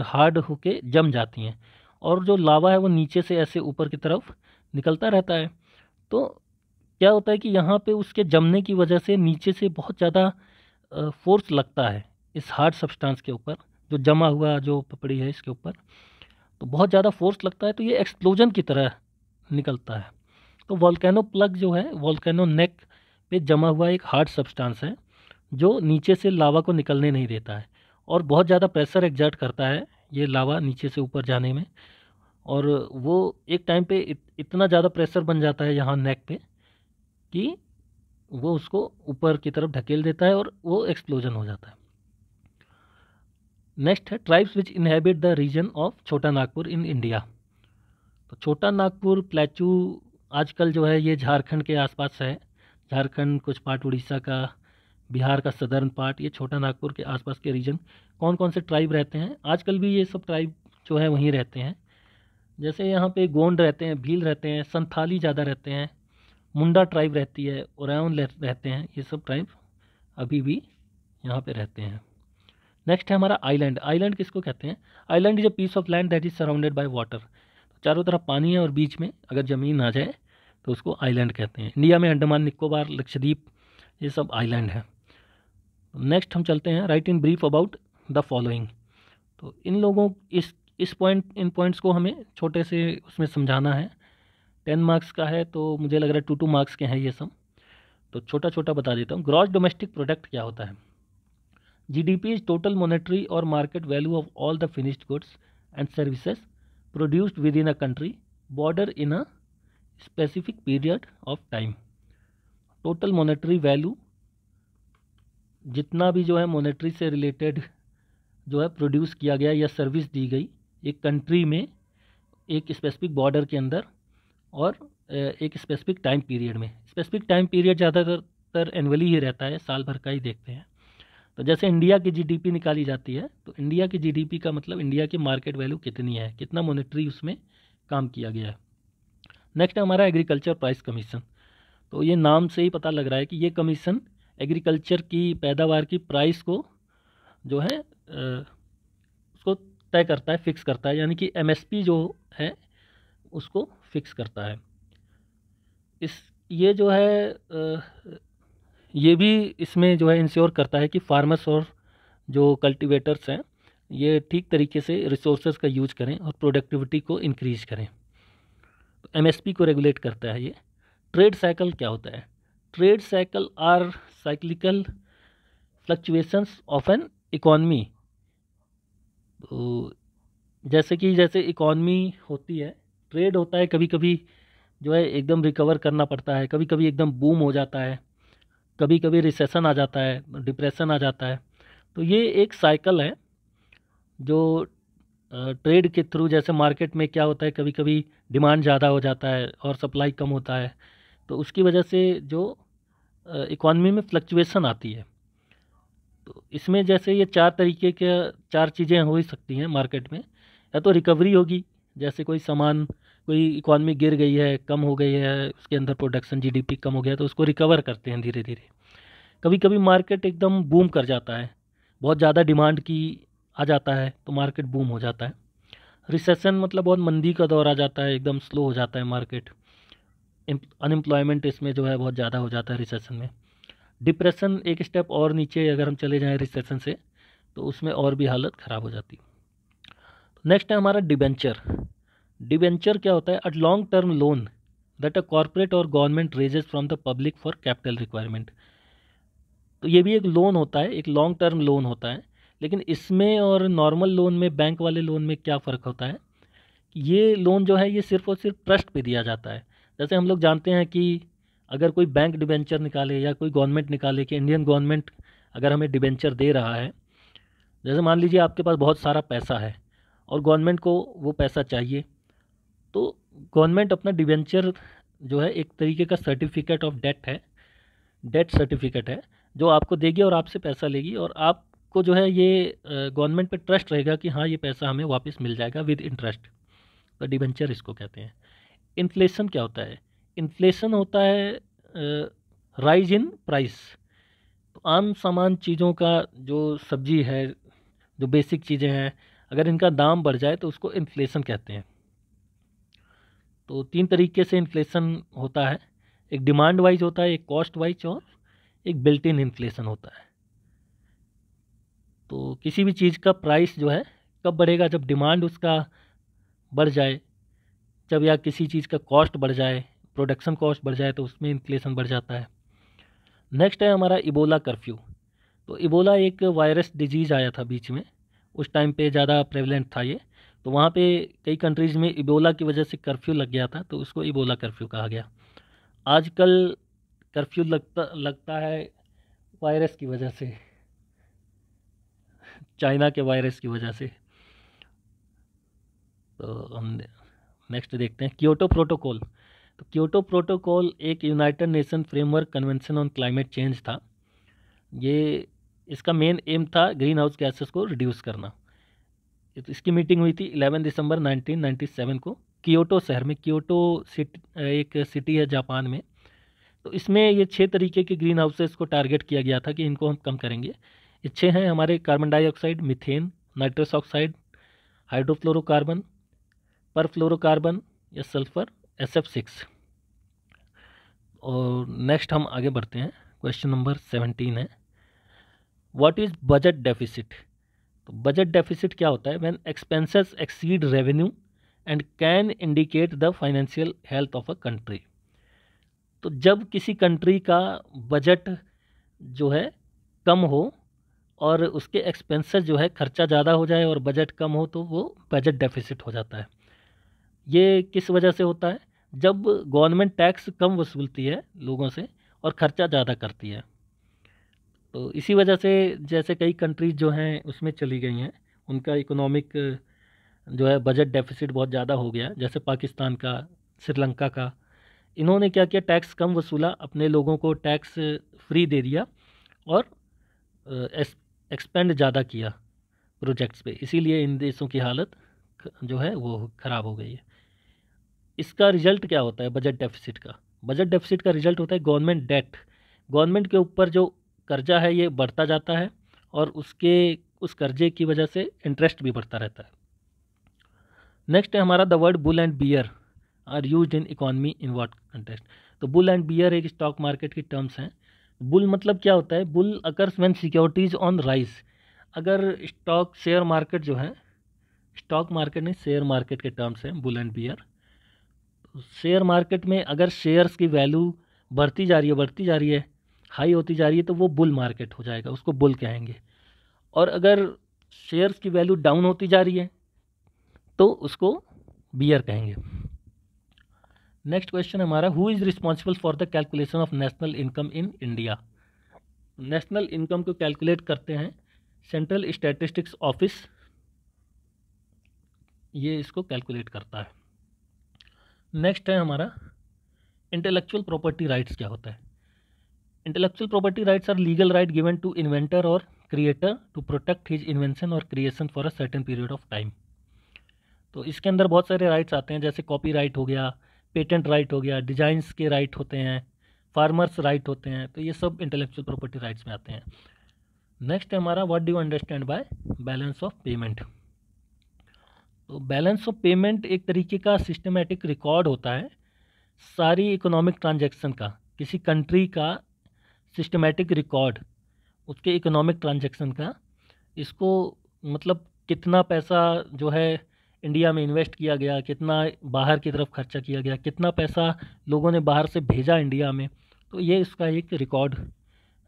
हार्ड होके जम जाती हैं और जो लावा है वो नीचे से ऐसे ऊपर की तरफ निकलता रहता है। तो क्या होता है कि यहाँ पे उसके जमने की वजह से नीचे से बहुत ज़्यादा फोर्स लगता है इस हार्ड सब्सटेंस के ऊपर, जो जमा हुआ जो पपड़ी है इसके ऊपर, तो बहुत ज़्यादा फोर्स लगता है, तो ये एक्सप्लोजन की तरह निकलता है। तो वॉल्केनो प्लग जो है, वॉल्केनो नेक पे जमा हुआ एक हार्ड सब्सटेंस है जो नीचे से लावा को निकलने नहीं देता है और बहुत ज़्यादा प्रेशर एक्सर्ट करता है ये लावा नीचे से ऊपर जाने में। और वो एक टाइम पे इतना ज़्यादा प्रेशर बन जाता है यहाँ नेक पे कि वो उसको ऊपर की तरफ ढकेल देता है और वो एक्सप्लोजन हो जाता है। नेक्स्ट है tribes which inhabit the region of Chota Nagpur in India. तो छोटा नागपुर प्लेटू आजकल जो है ये झारखंड के आसपास है, झारखंड, कुछ पार्ट उड़ीसा का, बिहार का सदर्न पार्ट, ये छोटा नागपुर के आसपास के रीजन। कौन कौन से ट्राइब रहते हैं, आजकल भी ये सब ट्राइब जो है वहीं रहते हैं। जैसे यहाँ पे गोंड रहते हैं, भील रहते हैं, संथाली ज़्यादा रहते हैं, मुंडा ट्राइब रहती है, ओरावन रहते हैं, ये सब ट्राइब अभी भी यहाँ पे रहते हैं। नेक्स्ट है हमारा आइलैंड। आइलैंड किसको कहते हैं? Island is a piece of land that is surrounded by water. चारों तरफ पानी है और बीच में अगर ज़मीन आ जाए तो उसको आइलैंड कहते हैं। इंडिया में अंडमान निकोबार, लक्षद्वीप, ये सब आइलैंड है। नेक्स्ट हम चलते हैं, right in brief about the following. तो इन लोगों इन पॉइंट्स को हमें छोटे से उसमें समझाना है। 10 मार्क्स का है तो मुझे लग रहा है 2 मार्क्स के हैं ये सब, तो छोटा छोटा बता देता हूँ। ग्रॉस डोमेस्टिक प्रोडक्ट क्या होता है? जीडीपी इज टोटल मॉनेटरी और market value of all the finished goods and services produced with in a country border in a specific period of time. Total monetary value, जितना भी जो है monetary से related जो है प्रोड्यूस किया गया या सर्विस दी गई एक कंट्री में एक स्पेसिफिक बॉर्डर के अंदर और एक स्पेसिफिक टाइम पीरियड में। स्पेसिफिक टाइम पीरियड ज़्यादातर एनुअली ही रहता है, साल भर का ही देखते हैं। तो जैसे इंडिया की जीडीपी निकाली जाती है, तो इंडिया की जीडीपी का मतलब इंडिया की मार्केट वैल्यू कितनी है, कितना मॉनेटरी उसमें काम किया गया है। नेक्स्ट है हमारा एग्रीकल्चर प्राइस कमीशन। तो ये नाम से ही पता लग रहा है कि ये कमीशन एग्रीकल्चर की पैदावार की प्राइस को जो है उसको तय करता है, फिक्स करता है, यानी कि एमएसपी जो है उसको फिक्स करता है। ये जो है ये भी इसमें जो है इंश्योर करता है कि फार्मर्स और जो कल्टीवेटर्स हैं ये ठीक तरीके से रिसोर्सेज का यूज करें और प्रोडक्टिविटी को इंक्रीज करें। तो एमएसपी को रेगुलेट करता है ये। ट्रेड साइकिल क्या होता है? Trade cycle are cyclical fluctuations of an economy. तो जैसे इकॉनमी होती है, ट्रेड होता है, कभी कभी जो है एकदम रिकवर करना पड़ता है, कभी कभी एकदम बूम हो जाता है, कभी कभी रिसेशन आ जाता है, डिप्रेशन आ जाता है। तो ये एक साइकिल है जो ट्रेड के थ्रू, जैसे मार्केट में क्या होता है, कभी कभी डिमांड ज़्यादा हो जाता है और सप्लाई कम होता है, तो उसकी वजह से जो इकॉनमी में फ्लक्चुएशन आती है। तो इसमें जैसे ये चार तरीके के, चार चीज़ें हो ही सकती हैं मार्केट में। या तो रिकवरी होगी, जैसे कोई सामान, कोई इकॉनमी गिर गई है, कम हो गई है, उसके अंदर प्रोडक्शन जीडीपी कम हो गया, तो उसको रिकवर करते हैं धीरे धीरे। कभी कभी मार्केट एकदम बूम कर जाता है, बहुत ज़्यादा डिमांड की आ जाता है, तो मार्केट बूम हो जाता है। रिसेशन मतलब बहुत मंदी का दौर आ जाता है, एकदम स्लो हो जाता है मार्केट, अनएम्प्लॉयमेंट इसमें जो है बहुत ज़्यादा हो जाता है रिसेशन में। डिप्रेशन एक स्टेप और नीचे अगर हम चले जाएं रिसेशन से, तो उसमें और भी हालत ख़राब हो जाती है। नेक्स्ट है हमारा डिबेंचर। डिबेंचर क्या होता है? A long term loan that a corporate और government raises from the public for capital requirement. तो ये भी एक लोन होता है, एक लॉन्ग टर्म लोन होता है। लेकिन इसमें और नॉर्मल लोन में, बैंक वाले लोन में क्या फ़र्क होता है? ये लोन जो है ये सिर्फ़ और सिर्फ ट्रस्ट पे दिया जाता है। जैसे हम लोग जानते हैं कि अगर कोई बैंक डिबेंचर निकाले या कोई गवर्नमेंट निकाले, कि इंडियन गवर्नमेंट अगर हमें डिबेंचर दे रहा है, जैसे मान लीजिए आपके पास बहुत सारा पैसा है और गवर्नमेंट को वो पैसा चाहिए, तो गवर्नमेंट अपना डिबेंचर जो है एक तरीके का सर्टिफिकेट ऑफ डेट है, डेट सर्टिफिकेट है, जो आपको देगी और आपसे पैसा लेगी, और आपको जो है ये गवर्नमेंट पे ट्रस्ट रहेगा कि हाँ ये पैसा हमें वापस मिल जाएगा विद इंटरेस्ट। तो डिबेंचर इसको कहते हैं। इन्फ्लेशन क्या होता है? इन्फ्लेशन होता है राइज इन प्राइस। तो आम सामान चीज़ों का, जो सब्जी है, जो बेसिक चीज़ें हैं, अगर इनका दाम बढ़ जाए तो उसको इन्फ्लेशन कहते हैं। तो तीन तरीके से इन्फ्लेशन होता है, एक डिमांड वाइज होता है, एक कॉस्ट वाइज, और एक बिल्ट इन इन्फ्लेशन होता है। तो किसी भी चीज़ का प्राइस जो है कब बढ़ेगा? जब डिमांड उसका बढ़ जाए, जब या किसी चीज़ का कॉस्ट बढ़ जाए, प्रोडक्शन कॉस्ट बढ़ जाए, तो उसमें इन्फ्लेशन बढ़ जाता है। नेक्स्ट है हमारा इबोला कर्फ्यू। तो इबोला एक वायरस डिजीज़ आया था बीच में, उस टाइम पे ज़्यादा प्रेवलेंट था ये। तो वहाँ पे कई कंट्रीज़ में इबोला की वजह से कर्फ्यू लग गया था, तो उसको इबोला कर्फ्यू कहा गया। आजकल कर्फ्यू लगता लगता है वायरस की वजह से, चाइना के वायरस की वजह से। तो हम नेक्स्ट देखते हैं क्योटो प्रोटोकॉल। तो क्योटो प्रोटोकॉल एक United nation framework convention on climate change था। ये, इसका मेन एम था ग्रीन हाउस गैसेस को रिड्यूस करना। तो इसकी मीटिंग हुई थी 11 दिसंबर 1997 को क्योटो शहर में। क्योटो सिटी एक सिटी है जापान में। तो इसमें ये 6 तरीके के ग्रीन हाउसेस को टारगेट किया गया था कि इनको हम कम करेंगे। ये 6 हैं हमारे: carbon dioxide, methane, nitrous oxide, hydrofluorocarbon, perfluorocarbon या सल्फर, SF6। और नेक्स्ट हम आगे बढ़ते हैं, क्वेश्चन नंबर 17 है, व्हाट इज़ बजट डेफिसिट। तो बजट डेफिसिट क्या होता है? When expenses exceed revenue and can indicate the financial health of a country. तो जब किसी कंट्री का बजट जो है कम हो और उसके एक्सपेंसेस जो है खर्चा ज़्यादा हो जाए और बजट कम हो, तो वो बजट डेफिसिट हो जाता है। ये किस वजह से होता है? जब गवर्नमेंट टैक्स कम वसूलती है लोगों से और ख़र्चा ज़्यादा करती है। तो इसी वजह से जैसे कई कंट्रीज जो हैं उसमें चली गई हैं, उनका इकोनॉमिक जो है बजट डेफिसिट बहुत ज़्यादा हो गया, जैसे पाकिस्तान का, श्रीलंका का। इन्होंने क्या किया? टैक्स कम वसूला, अपने लोगों को टैक्स फ्री दे दिया और एक्सपेंड ज़्यादा किया प्रोजेक्ट्स पे, इसीलिए इन देशों की हालत जो है वो ख़राब हो गई है। इसका रिजल्ट क्या होता है बजट डेफिसिट का? बजट डेफिसिट का रिजल्ट होता है गवर्नमेंट डेट। गवर्नमेंट के ऊपर जो कर्जा है ये बढ़ता जाता है और उस कर्जे की वजह से इंटरेस्ट भी बढ़ता रहता है। नेक्स्ट है हमारा the word bull and bear are used in economy in what context. तो बुल एंड बियर एक स्टॉक मार्केट की टर्म्स हैं। बुल मतलब क्या होता है? Bull occurs when securities on rise. अगर स्टॉक शेयर मार्केट जो है, स्टॉक मार्केट नहीं, शेयर मार्केट के टर्म्स हैं bull and bear. Share market में अगर शेयर्स की वैल्यू बढ़ती जा रही है, हाई होती जा रही है, तो वो बुल मार्केट हो जाएगा, उसको बुल कहेंगे। और अगर शेयर्स की वैल्यू डाउन होती जा रही है, तो उसको बियर कहेंगे। नेक्स्ट क्वेश्चन हमारा, who is responsible for the calculation of national income in India. National income को कैलकुलेट करते हैं सेंट्रल स्टैटिस्टिक्स ऑफिस, ये इसको कैलकुलेट करता है। नेक्स्ट है हमारा इंटेलेक्चुअल प्रॉपर्टी राइट्स क्या होता है। Intellectual property rights are legal right given to inventor और creator to protect his invention और creation for a certain period of time. तो इसके अंदर बहुत सारे राइट्स आते हैं, जैसे कॉपी राइट हो गया, पेटेंट राइट हो गया, डिजाइंस के राइट होते हैं, फार्मर्स राइट होते हैं, तो ये सब इंटेलेक्चुअल प्रॉपर्टी राइट्स में आते हैं। नेक्स्ट है हमारा, what do you understand by balance of payment. तो बैलेंस ऑफ पेमेंट एक तरीके का सिस्टमेटिक रिकॉर्ड होता है सारी इकोनॉमिक ट्रांजैक्शन का, किसी कंट्री का सिस्टमेटिक रिकॉर्ड उसके इकोनॉमिक ट्रांजैक्शन का। इसको मतलब कितना पैसा जो है इंडिया में इन्वेस्ट किया गया, कितना बाहर की तरफ खर्चा किया गया, कितना पैसा लोगों ने बाहर से भेजा इंडिया में, तो ये इसका एक रिकॉर्ड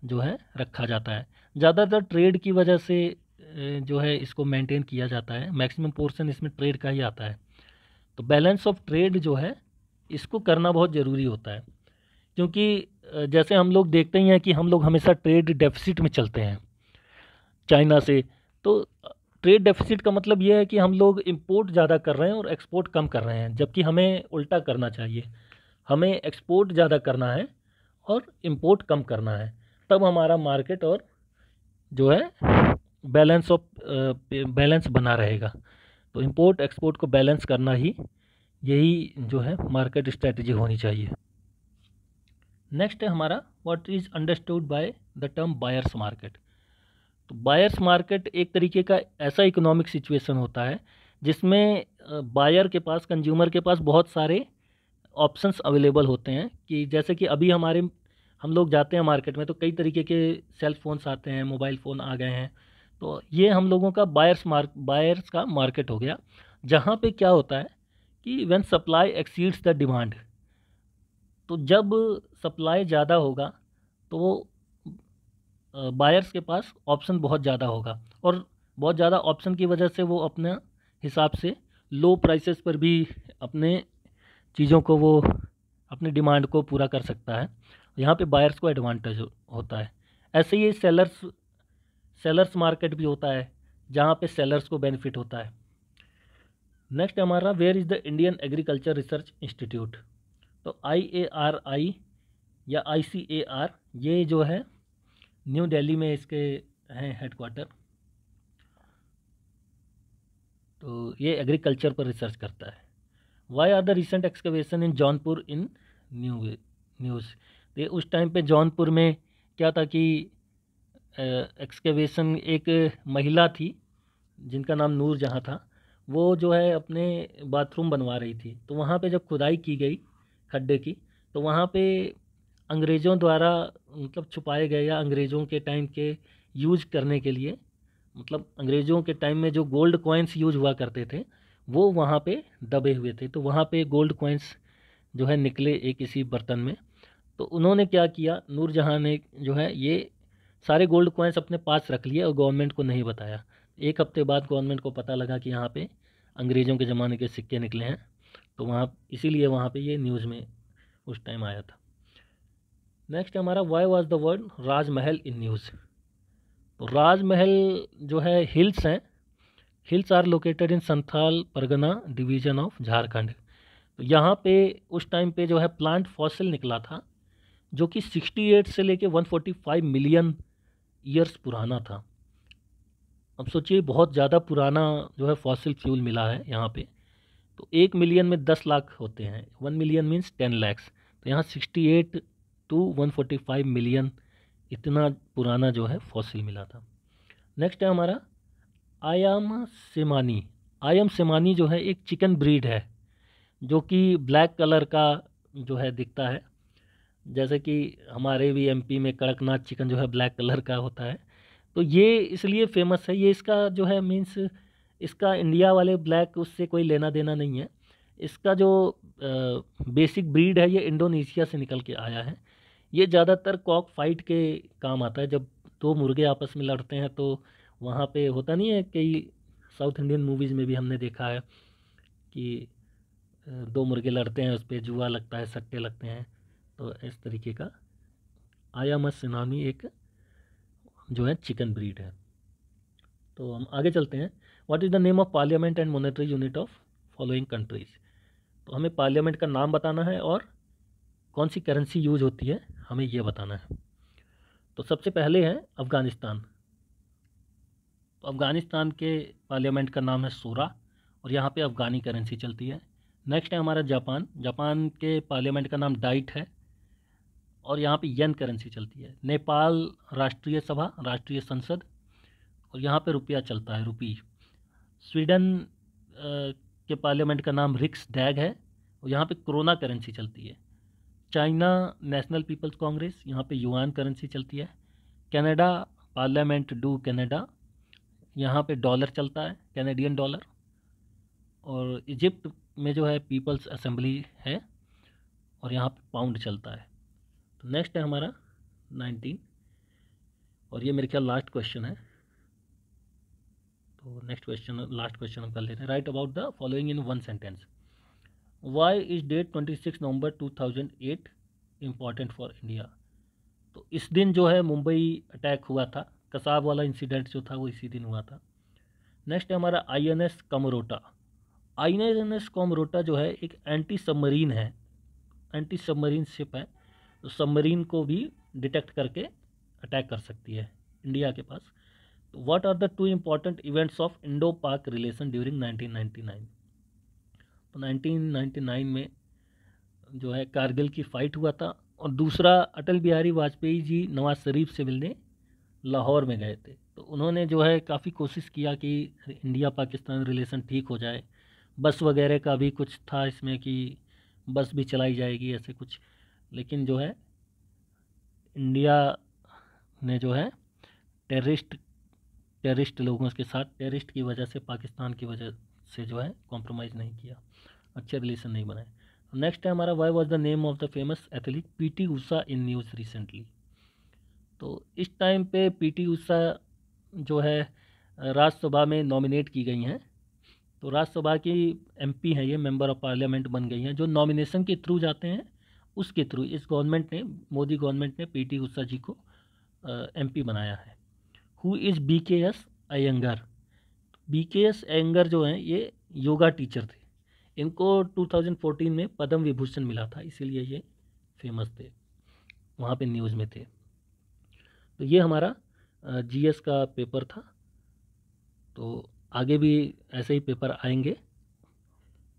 जो है रखा जाता है। ज़्यादातर ट्रेड की वजह से जो है इसको मेंटेन किया जाता है, मैक्सिमम पोर्शन इसमें ट्रेड का ही आता है। तो बैलेंस ऑफ ट्रेड जो है इसको करना बहुत ज़रूरी होता है, क्योंकि जैसे हम लोग देखते ही हैं कि हम लोग हमेशा ट्रेड डेफिसिट में चलते हैं चाइना से। तो ट्रेड डेफिसिट का मतलब ये है कि हम लोग इंपोर्ट ज़्यादा कर रहे हैं और एक्सपोर्ट कम कर रहे हैं, जबकि हमें उल्टा करना चाहिए, हमें एक्सपोर्ट ज़्यादा करना है और इंपोर्ट कम करना है, तब हमारा मार्केट और जो है बैलेंस बना रहेगा। तो इंपोर्ट एक्सपोर्ट को बैलेंस करना ही यही जो है मार्केट स्ट्रेटजी होनी चाहिए। नेक्स्ट है हमारा, what is understood by the term buyers market. तो बायर्स मार्केट एक तरीके का ऐसा इकोनॉमिक सिचुएशन होता है जिसमें बायर के पास, कंज्यूमर के पास बहुत सारे ऑप्शंस अवेलेबल होते हैं, कि जैसे कि अभी हम लोग जाते हैं मार्केट में तो कई तरीके के सेल फोन्स आते हैं, मोबाइल फ़ोन आ गए हैं, तो ये हम लोगों का बायर्स का मार्केट हो गया, जहाँ पे क्या होता है कि when supply exceeds the demand, तो जब सप्लाई ज़्यादा होगा तो बायर्स के पास ऑप्शन बहुत ज़्यादा होगा, और बहुत ज़्यादा ऑप्शन की वजह से वो अपने हिसाब से लो प्राइसेस पर भी अपने चीज़ों को, वो अपनी डिमांड को पूरा कर सकता है। यहाँ पे बायर्स को एडवांटेज होता है। ऐसे ही सेलर्स मार्केट भी होता है, जहाँ पे सेलर्स को बेनिफिट होता है। नेक्स्ट हमारा, where is the Indian agriculture research institute. तो IARI या ICAR, ये जो है न्यू दिल्ली में इसके हैं हेडक्वार्टर। तो ये एग्रीकल्चर पर रिसर्च करता है। Why are the recent excavation in Jaunpur in news. तो उस टाइम पे जौनपुर में क्या था कि एक्सकवेशन, एक महिला थी जिनका नाम नूर जहाँ था, वो जो है अपने बाथरूम बनवा रही थी, तो वहाँ पे जब खुदाई की गई खड्डे की, तो वहाँ पे अंग्रेज़ों द्वारा मतलब छुपाए गए, या अंग्रेज़ों के टाइम के यूज करने के लिए, मतलब अंग्रेज़ों के टाइम में जो गोल्ड कॉइन्स यूज हुआ करते थे वो वहाँ पे दबे हुए थे। तो वहाँ पे गोल्ड कॉइन्स जो है निकले एक किसी बर्तन में। तो उन्होंने क्या किया, नूरजहाँ ने जो है ये सारे गोल्ड कॉइन्स अपने पास रख लिए और गवर्नमेंट को नहीं बताया। एक हफ्ते बाद गवर्नमेंट को पता लगा कि यहाँ पे अंग्रेज़ों के ज़माने के सिक्के निकले हैं, तो वहाँ इसीलिए वहाँ पे ये न्यूज़ में उस टाइम आया था। नेक्स्ट हमारा, why was the word Rajmahal in news. तो राजमहल जो है हिल्स हैं, hills are located in Santhal Pargana division of Jharkhand. तो यहाँ पे उस टाइम पे जो है प्लांट फॉसिल निकला था, जो कि 68 से लेके 145 मिलियन ईयर्स पुराना था। अब सोचिए बहुत ज़्यादा पुराना जो है फॉसिल फ्यूल मिला है यहाँ पे। तो 1 मिलियन में 10 लाख होते हैं, 1 मिलियन मीन्स 10 लैक्स। तो यहाँ 68 to 145 मिलियन इतना पुराना जो है फॉसिल मिला था। नेक्स्ट है हमारा आयाम सेमानी जो है एक चिकन ब्रीड है, जो कि ब्लैक कलर का जो है दिखता है, जैसे कि हमारे भी MP में कड़कनाथ चिकन जो है ब्लैक कलर का होता है। तो ये इसलिए फेमस है, ये इसका जो है मीन्स इसका इंडिया वाले ब्लैक उससे कोई लेना देना नहीं है। इसका जो बेसिक ब्रीड है ये इंडोनेशिया से निकल के आया है। ये ज़्यादातर कॉक फाइट के काम आता है, जब दो मुर्गे आपस में लड़ते हैं तो वहाँ पे होता नहीं है, कई साउथ इंडियन मूवीज़ में भी हमने देखा है कि दो मुर्गे लड़ते हैं, उस पर जुआ लगता है, सट्टे लगते हैं, तो इस तरीके का आयामस नामी एक जो है चिकन ब्रीड है। तो हम आगे चलते हैं। What is the name of parliament and monetary unit of following countries. तो हमें पार्लियामेंट का नाम बताना है और कौन सी करेंसी यूज होती है हमें ये बताना है। तो सबसे पहले है अफ़गानिस्तान। तो अफ़गानिस्तान के पार्लियामेंट का नाम है सूरा और यहाँ पे अफ़गानी करेंसी चलती है। नेक्स्ट है हमारा जापान। जापान के पार्लियामेंट का नाम डाइट है और यहाँ पे येन करेंसी चलती है। नेपाल राष्ट्रीय सभा, राष्ट्रीय संसद, और यहाँ पे रुपया चलता है, रुपी। स्वीडन के पार्लियामेंट का नाम रिक्स डैग है और यहाँ पे कोरोना करेंसी चलती है। चाइना नेशनल पीपल्स कांग्रेस, यहाँ पे युआन करेंसी चलती है। कनाडा पार्लियामेंट डू कनाडा, यहाँ पे डॉलर चलता है, कैनेडियन डॉलर। और इजिप्ट में जो है पीपल्स असेंबली है और यहाँ पे पाउंड चलता है। तो नेक्स्ट है हमारा 19 और ये मेरे ख्याल लास्ट क्वेश्चन है। तो नेक्स्ट क्वेश्चन, लास्ट क्वेश्चन हम कर लेते हैं। Write about the following in one sentence. Why is date 26 November 2008 important for India. तो इस दिन जो है मुंबई अटैक हुआ था, कसाब वाला इंसिडेंट जो था वो इसी दिन हुआ था। नेक्स्ट है हमारा INS कमरोटा। INS कमरोटा जो है एक एंटी सबमरीन है, एंटी सबमरीन शिप है, तो सबमरीन को भी डिटेक्ट करके अटैक कर सकती है इंडिया के पास। तो what are the two important events of Indo Pak relation during 1999। तो 1999 में जो है कारगिल की फ़ाइट हुआ था और दूसरा अटल बिहारी वाजपेयी जी नवाज शरीफ से मिलने लाहौर में गए थे। तो उन्होंने जो है काफ़ी कोशिश किया कि इंडिया पाकिस्तान रिलेशन ठीक हो जाए। बस वगैरह का भी कुछ था इसमें कि बस भी चलाई जाएगी ऐसे कुछ, लेकिन जो है इंडिया ने जो है टेररिस्ट लोगों के साथ, टेररिस्ट की वजह से, पाकिस्तान की वजह से जो है कॉम्प्रोमाइज़ नहीं किया, अच्छे रिलेशन नहीं बनाए। नेक्स्ट है हमारा why was the name of the famous athlete PT Usha in news recently. तो इस टाइम पे PT उषा जो है राज्यसभा में नॉमिनेट की गई हैं। तो राज्यसभा की MP हैं, ये मेंबर ऑफ पार्लियामेंट बन गई हैं। जो नॉमिनेशन के थ्रू जाते हैं उसके थ्रू इस गवर्नमेंट ने, मोदी गवर्नमेंट ने PT उषा जी को MP बनाया है। Who is BKS Iyengar. BKS Iyengar जो हैं ये योगा टीचर थे। इनको 2014 में पद्म विभूषण मिला था, इसीलिए ये फेमस थे, वहाँ पे न्यूज़ में थे। तो ये हमारा GS का पेपर था। तो आगे भी ऐसे ही पेपर आएंगे।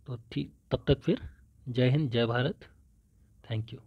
तो ठीक, तब तक फिर जय हिंद, जय भारत, थैंक यू।